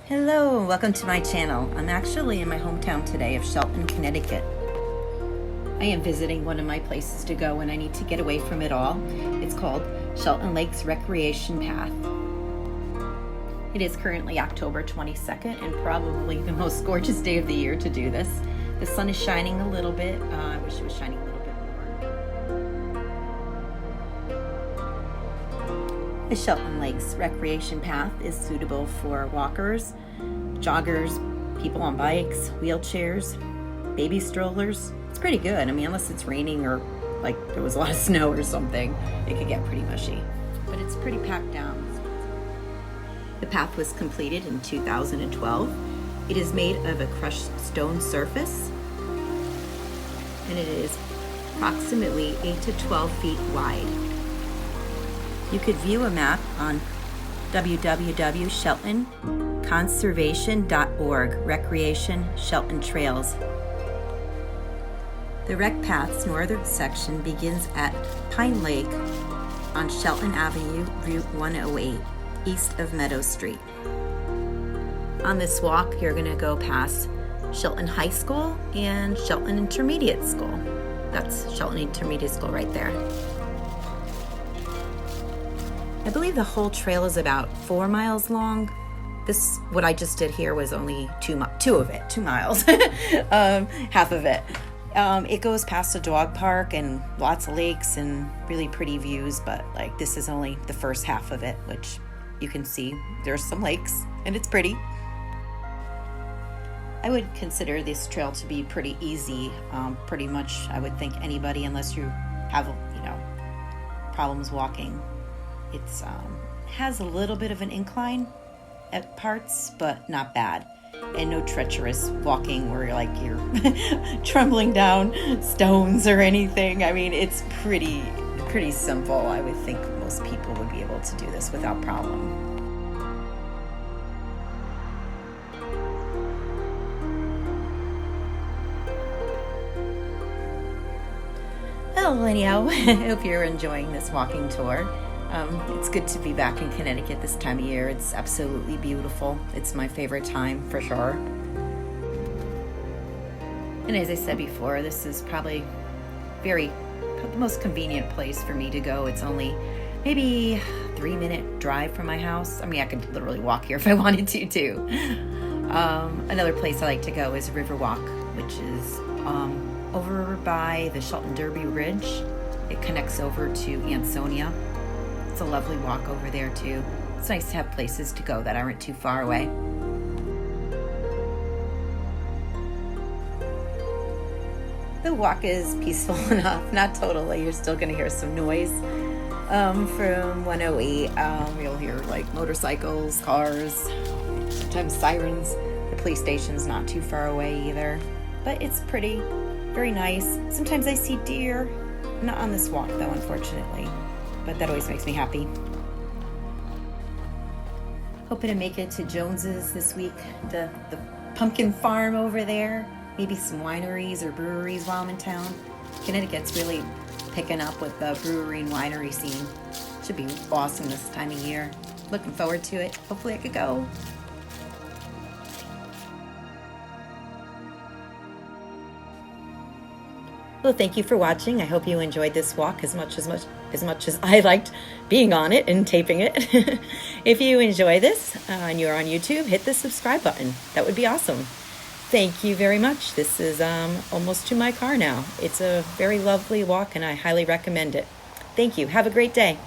Hello, welcome to my channel. I'm actually in my hometown today of Shelton, Connecticut. I am visiting one of my places to go when I need to get away from it all. It's called Shelton Lakes Recreation Path. It is currently October 22nd and probably the most gorgeous day of the year to do this. The sun is shining a little bit. I wish it was shining a little bit more. The Shelton Lakes Recreation Path is suitable for walkers, joggers, people on bikes, wheelchairs, baby strollers. It's pretty good. I mean, unless it's raining or like there was a lot of snow or something, it could get pretty mushy. But it's pretty packed down. The path was completed in 2012. It is made of a crushed stone surface, and it is approximately 8 to 12 feet wide. You could view a map on www.sheltonconservation.org, Recreation Shelton Trails. The Rec Path's northern section begins at Pine Lake on Shelton Avenue, Route 108, east of Meadow Street. On this walk, you're going to go past Shelton High School and Shelton Intermediate School. That's Shelton Intermediate School right there. I believe the whole trail is about 4 miles long. What I just did here was only 2 miles, half of it. It goes past a dog park and lots of lakes and really pretty views, but like this is only the first half of it, which you can see there's some lakes and it's pretty. I would consider this trail to be pretty easy. Pretty much, I would think anybody, unless you have, problems walking. It's has a little bit of an incline at parts, but not bad, and no treacherous walking where you're trembling down stones or anything. I mean, it's pretty simple. I would think most people would be able to do this without problem. Well, anyhow, I hope you're enjoying this walking tour. It's good to be back in Connecticut this time of year. It's absolutely beautiful. It's my favorite time for sure. And as I said before, this is probably the most convenient place for me to go. It's only maybe a 3-minute drive from my house. I mean, I could literally walk here if I wanted to too. Another place I like to go is Riverwalk, which is over by the Shelton Derby Bridge. It connects over to Ansonia. It's a lovely walk over there too. It's nice to have places to go that aren't too far away. The walk is peaceful enough, not totally. You're still going to hear some noise from 108. You'll hear like motorcycles, cars, sometimes sirens. The police station's not too far away either, but it's pretty, very nice. Sometimes I see deer. Not on this walk though, unfortunately. But that always makes me happy. Hoping to make it to Jones's this week, the pumpkin farm over there. Maybe some wineries or breweries while I'm in town. Connecticut's really picking up with the brewery and winery scene. Should be awesome this time of year. Looking forward to it. Hopefully I could go. Well, thank you for watching. I hope you enjoyed this walk as much as I liked being on it and taping it. If you enjoy this and you're on YouTube, hit the subscribe button. That would be awesome. Thank you very much. This is almost to my car now. It's a very lovely walk and I highly recommend it. Thank you. Have a great day.